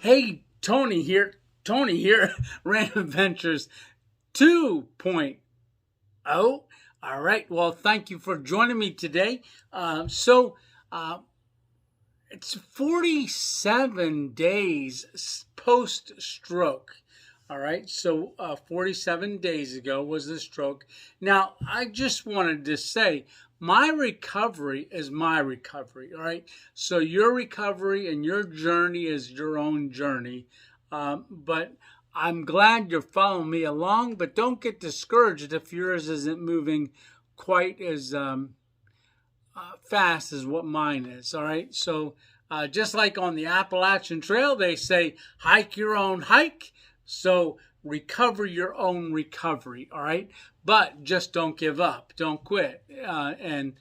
Hey, Tony here. Tony here, Random Adventures 2.0. All right. Well, thank you for joining me today. It's 47 days post-stroke. All right. 47 days ago was the stroke. Now, I just wanted to say my recovery is my recovery. All right. So your recovery and your journey is your own journey. But I'm glad you're following me along, but don't get discouraged if yours isn't moving quite as fast as what mine is. All right. Just like on the Appalachian Trail, they say hike your own hike. So recover your own recovery. All right. But just don't give up. Don't quit. And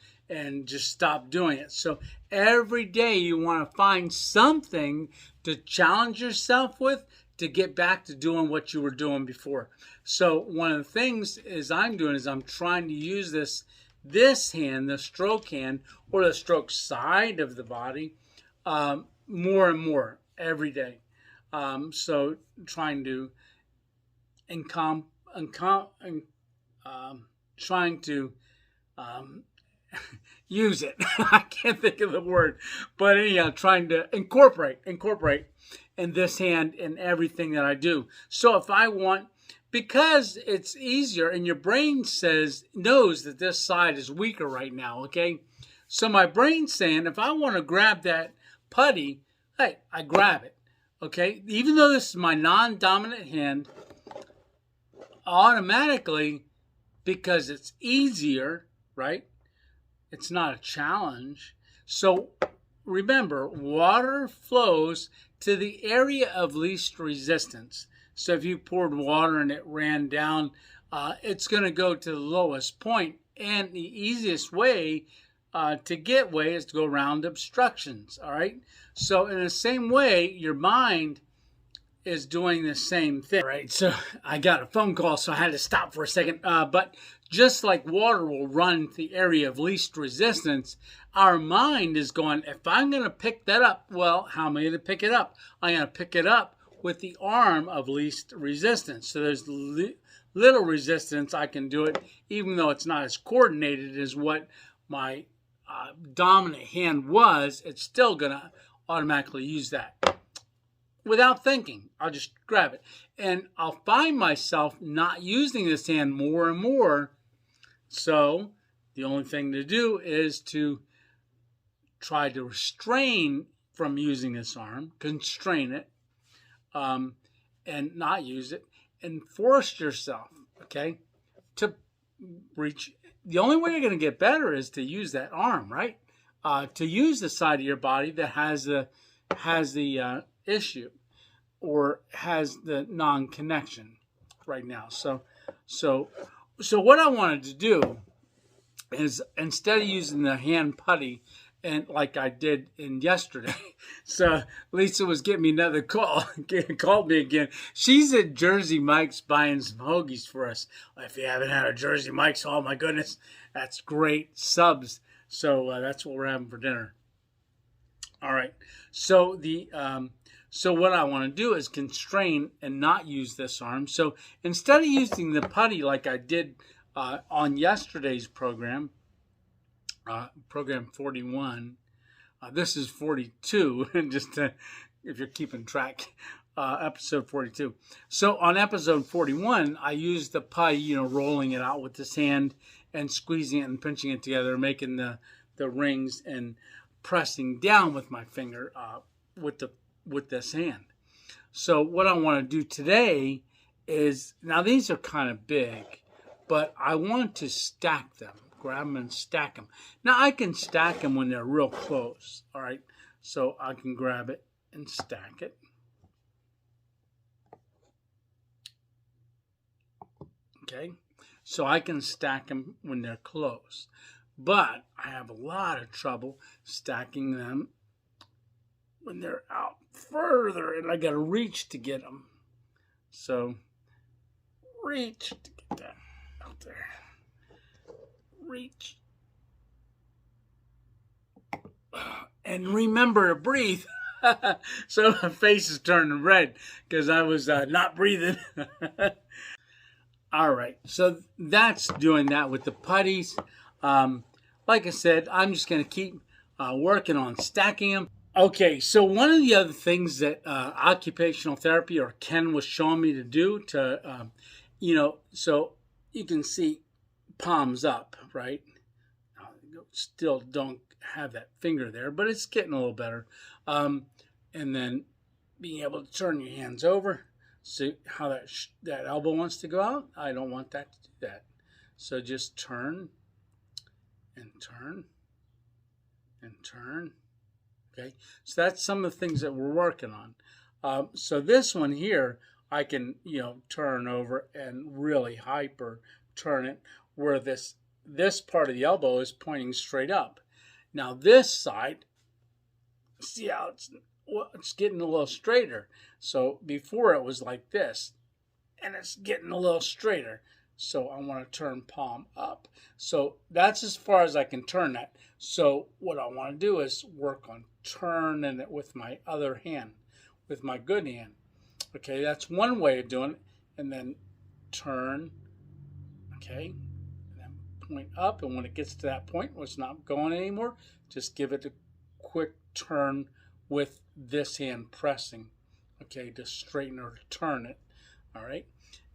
just stop doing it. So every day you want to find something to challenge yourself with to get back to doing what you were doing before. So one of the things I'm trying to use this hand, the stroke hand, or the stroke side of the body, more and more every day. Trying to use it. I can't think of the word, but anyhow, trying to incorporate in this hand in everything that I do. So if I want, because it's easier, and your brain knows that this side is weaker right now. Okay, so my brain's saying if I want to grab that putty, hey, I grab it. Okay, even though this is my non-dominant hand, automatically, because it's easier, right? It's not a challenge. So remember, water flows to the area of least resistance. So if you poured water and it ran down, it's going to go to the lowest point. And the easiest way to get way is to go around obstructions. All right. So in the same way, your mind is doing the same thing. All right. So I got a phone call, so I had to stop for a second. But just like water will run to the area of least resistance, our mind is going, if I'm going to pick that up, well, how am I going to pick it up? I'm going to pick it up with the arm of least resistance. So there's little resistance. I can do it, even though it's not as coordinated as what my dominant hand was. It's still going to automatically use that. Without thinking, I'll just grab it. And I'll find myself not using this hand more and more. So the only thing to do is to try to restrain from using this arm, constrain it, and not use it, and force yourself, okay, to reach. The only way you're going to get better is to use that arm, right? To use the side of your body that has the issue or has the non-connection right now. So what I wanted to do is, instead of using the hand putty, and like I did in yesterday, so Lisa was getting me another call, called me again. She's at Jersey Mike's buying some hoagies for us. If you haven't had a Jersey Mike's, oh my goodness, that's great subs. So that's what we're having for dinner. All right. So what I want to do is constrain and not use this arm. So instead of using the putty like I did on yesterday's program, program 41, this is 42, just if you're keeping track, episode 42. So on episode 41, I used the putty, rolling it out with this hand and squeezing it and pinching it together, making the rings and pressing down with my finger with this hand. So what I want to do today is, now these are kind of big, but I want to stack them. Grab them and stack them. Now I can stack them when they're real close. All right. So I can grab it and stack it. Okay. So I can stack them when they're close. But I have a lot of trouble stacking them when they're out further, and I got to reach to get them. So reach to get that out there. Reach. And remember to breathe. So my face is turning red because I was not breathing. All right, so that's doing that with the putties. Like I said, I'm just going to keep working on stacking them. Okay, so one of the other things that occupational therapy or Ken was showing me to do to, so you can see palms up, right? Still don't have that finger there, but it's getting a little better. And then being able to turn your hands over. See how that elbow wants to go out? I don't want that to do that. So just turn and turn and turn. Okay, so that's some of the things that we're working on. So this one here, I can, turn over and really hyper turn it where this part of the elbow is pointing straight up. Now this side, see how it's getting a little straighter. So before it was like this, and it's getting a little straighter. So I want to turn palm up. So that's as far as I can turn that. So what I want to do is work on turning it with my other hand, with my good hand. Okay, that's one way of doing it. And then turn, okay, and then point up. And when it gets to that point where it's not going anymore, just give it a quick turn with this hand pressing, okay, to straighten or to turn it. All right.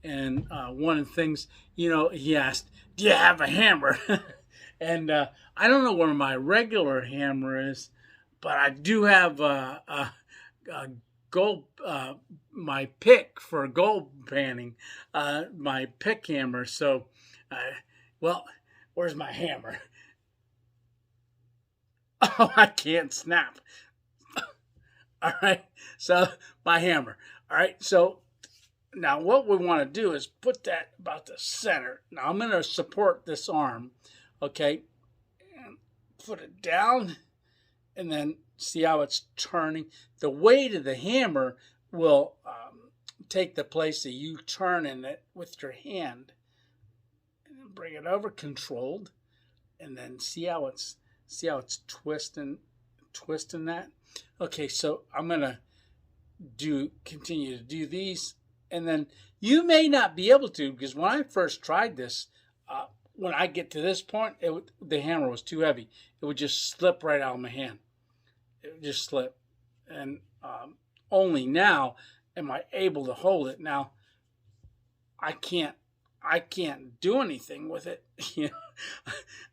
And one of the things, he asked, do you have a hammer? And I don't know where my regular hammer is, but I do have a gold, my pick for gold panning, my pick hammer. So, well, where's my hammer? Oh, I can't snap. All right, so my hammer. All right, so now what we want to do is put that about the center. Now I'm going to support this arm, okay, and put it down, and then see how it's turning. The weight of the hammer will take the place of you turning it with your hand. And then bring it over, controlled, and then see how it's twisting that. Okay, so I'm gonna continue to do these, and then you may not be able to, because when I first tried this, when I get to this point, the hammer was too heavy. It would just slip right out of my hand. It would just slip, and only now am I able to hold it. Now I can't do anything with it.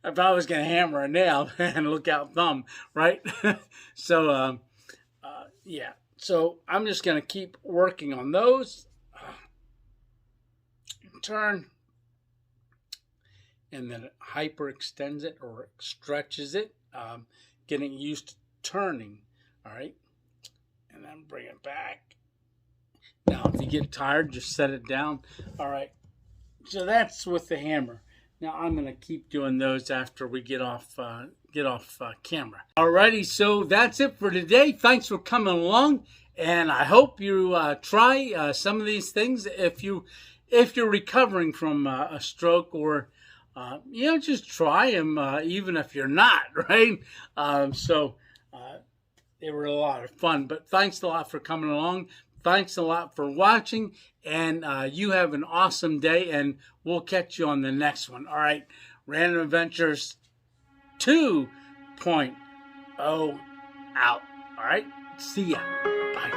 If I was gonna hammer a nail and look out thumb, right? So yeah. So I'm just gonna keep working on those. Turn, and then it hyperextends it or stretches it, getting used to turning. All right, and then bring it back. Now, if you get tired, just set it down. All right. So that's with the hammer. Now I'm going to keep doing those after we get off camera. Alrighty, so that's it for today. Thanks for coming along, and I hope you try some of these things if you're recovering from a stroke, or just try them even if you're not, right? They were a lot of fun. But thanks a lot for coming along. Thanks a lot for watching, and you have an awesome day, and we'll catch you on the next one. All right, Random Adventures 2.0 out. All right, see ya. Bye.